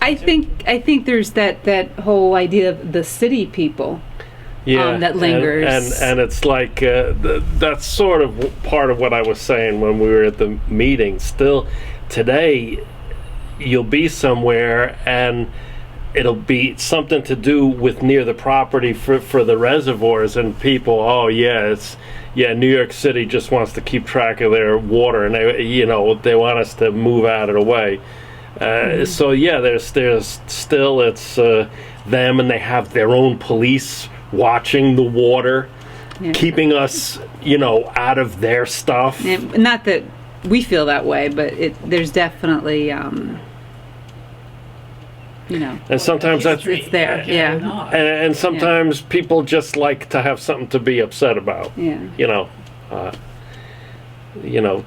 I think there's that whole idea of the city people. That lingers. And it's like, that's sort of part of what I was saying when we were at the meeting. Still, today, you'll be somewhere and it'll be something to do with near the property for the reservoirs, and people, New York City just wants to keep track of their water, and they want us to move out of the way. So there's still, it's them, and they have their own police watching the water, keeping us, out of their stuff. And not that we feel that way, but there's definitely, and sometimes it's there, and sometimes people just like to have something to be upset about.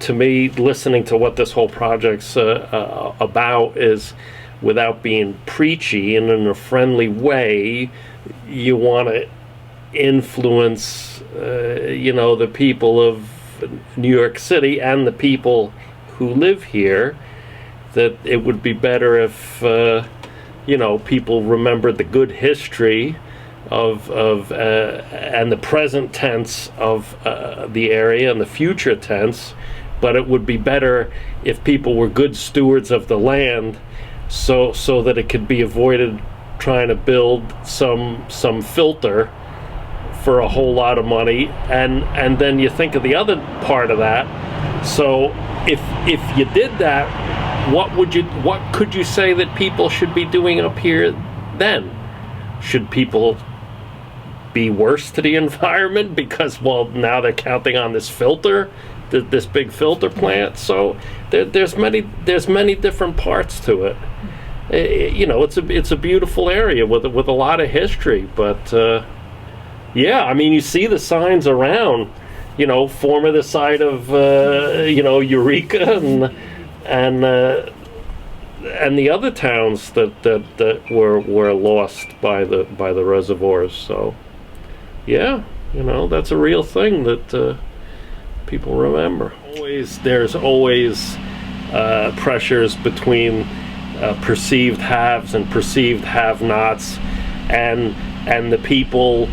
To me, listening to what this whole project's about is, without being preachy and in a friendly way, you want to influence, the people of New York City and the people who live here, that it would be better if, people remembered the good history of and the present tense of the area and the future tense, but it would be better if people were good stewards of the land, so that it could be avoided trying to build some filter for a whole lot of money. And then you think of the other part of that. So if you did that, what could you say that people should be doing up here then? Should people be worse to the environment because, now they're counting on this filter, this big filter plant? So there's many different parts to it. It's a beautiful area with a lot of history, but you see the signs around, former the site of Eureka and the other towns that were lost by the reservoirs. So that's a real thing that people remember. There's always pressures between perceived haves and perceived have-nots, and the people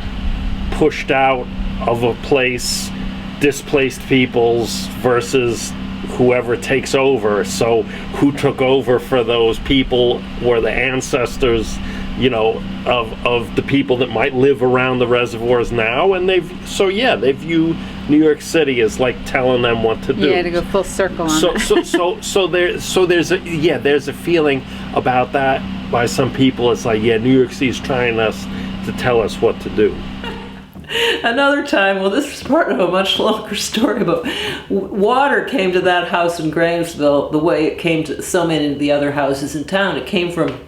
pushed out of a place, displaced peoples versus whoever takes over. So who took over for those people were the ancestors, of the people that might live around the reservoirs now, and they view New York City as like telling them what to do. Yeah, to go full circle on that. So there's a feeling about that by some people. It's like, New York City's trying to tell us what to do. Another time, this is part of a much longer story, but water came to that house in Grahamsville the way it came to so many of the other houses in town. It came from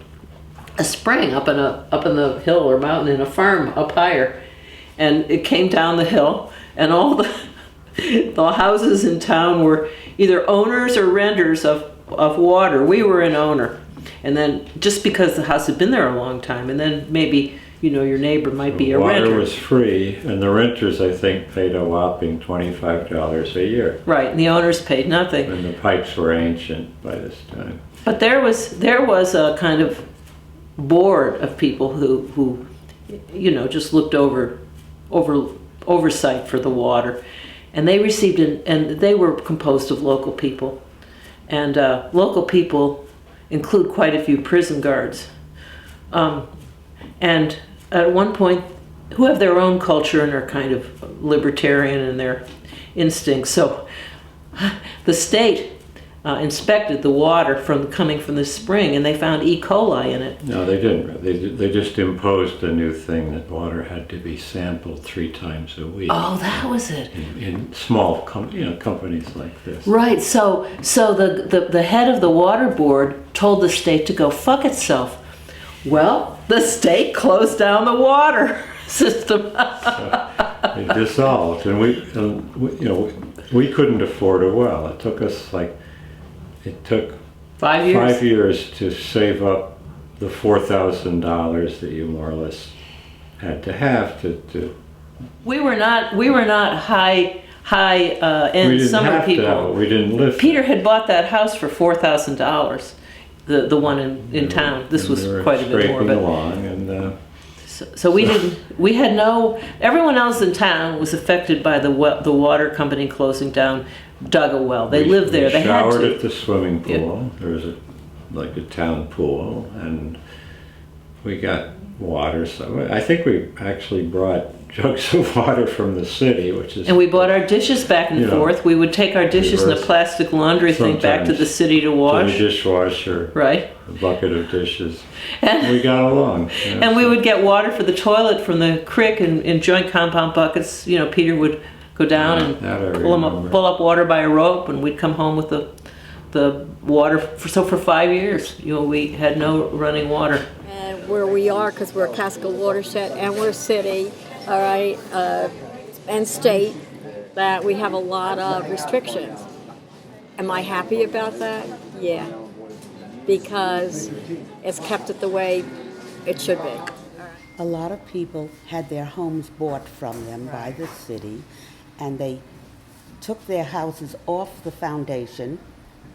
a spring up in the hill or mountain in a farm up higher, and it came down the hill, and all the houses in town were either owners or renters of water. We were an owner, and then just because the house had been there a long time, and then maybe your neighbor might be a renter. Water was free, and the renters, I think, paid a whopping $25 a year. Right, and the owners paid nothing. And the pipes were ancient by this time. But there was a kind of board of people who just looked oversight for the water, and they received and they were composed of local people, and local people include quite a few prison guards, and at one point, who have their own culture and are kind of libertarian in their instincts. So the state inspected the water coming from the spring, and they found E. coli in it. No, they didn't. They just imposed a new thing that water had to be sampled 3 times a week. Oh, that was it. In small companies like this. Right. So the head of the water board told the state to go fuck itself. Well, the state closed down the water system. So it dissolved, and we couldn't afford a well. It took us it took 5 years. 5 years to save up the $4,000 that you more or less had to have to. We were not high end we didn't summer have people. To, we didn't live. Peter had bought that house for $4,000. the one in town. This was we were quite a bit more. scraping But along, and so we had no. Everyone else in town was affected by the water company closing down. Dug a well. They lived there. They had showered to. at the swimming pool. There was a town pool, and we got water. So I think we actually brought jugs of water from the city, which is. And we bought our dishes back and forth. We would take our dishes in a plastic laundry thing back to the city to wash. To the dishwasher. Right. A bucket of dishes. And we got along. And we would get water for the toilet from the creek in joint compound buckets. Peter would go down and pull up water by a rope, and we'd come home with the water. For 5 years, we had no running water. And where we are, because we're a Catskill watershed and we're city, all right, and state, that we have a lot of restrictions. Am I happy about that? Yeah, because it's kept it the way it should be. A lot of people had their homes bought from them by the city, and they took their houses off the foundation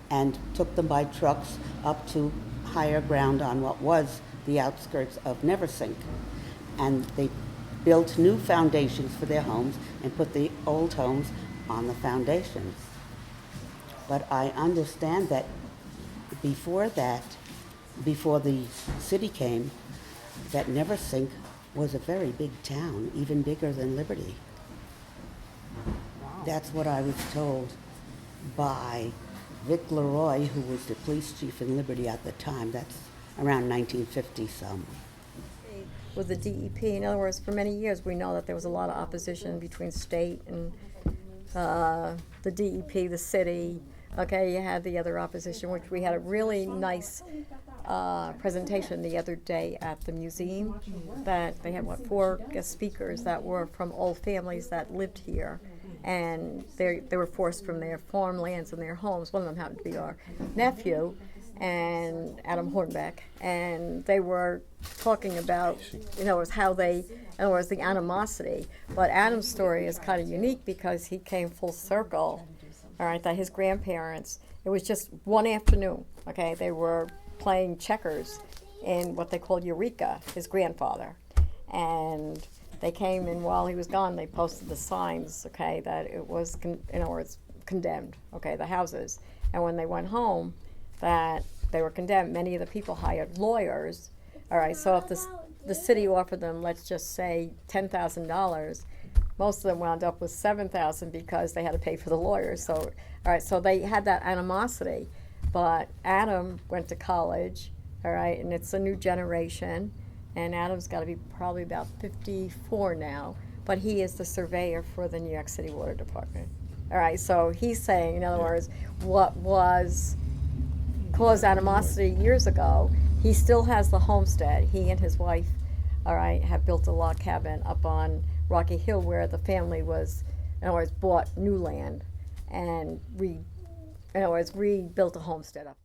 and took them by trucks up to higher ground on what was the outskirts of Neversink. And they built new foundations for their homes and put the old homes on the foundations. But I understand that before the city came, that Neversink was a very big town, even bigger than Liberty. That's what I was told by Vic Leroy, who was the police chief in Liberty at the time. That's around 1950-some. With the DEP, in other words, for many years we know that there was a lot of opposition between state and the DEP, the city. Okay, you had the other opposition, which we had a really nice presentation the other day at the museum, that they had 4 guest speakers that were from old families that lived here, and they were forced from their farmlands and their homes. One of them happened to be our nephew, and Adam Hornbeck, and they were talking about, was how they, in other words, the animosity. But Adam's story is kind of unique because he came full circle, all right, that his grandparents, it was just one afternoon, okay, they were playing checkers in what they called Eureka, his grandfather, and they came in while he was gone. They posted the signs, okay, that it was, it's condemned, okay, the houses. And when they went home, that they were condemned. Many of the people hired lawyers. All right, so if the city offered them, let's just say, $10,000, most of them wound up with $7,000 because they had to pay for the lawyers. So, all right, so they had that animosity. But Adam went to college, all right, and it's a new generation. And Adam's got to be probably about 54 now, but he is the surveyor for the New York City Water Department. All right, so he's saying, in other words, what was caused animosity years ago, he still has the homestead. He and his wife, all right, have built a log cabin up on Rocky Hill where the family was, in other words, bought new land and rebuilt a homestead up there.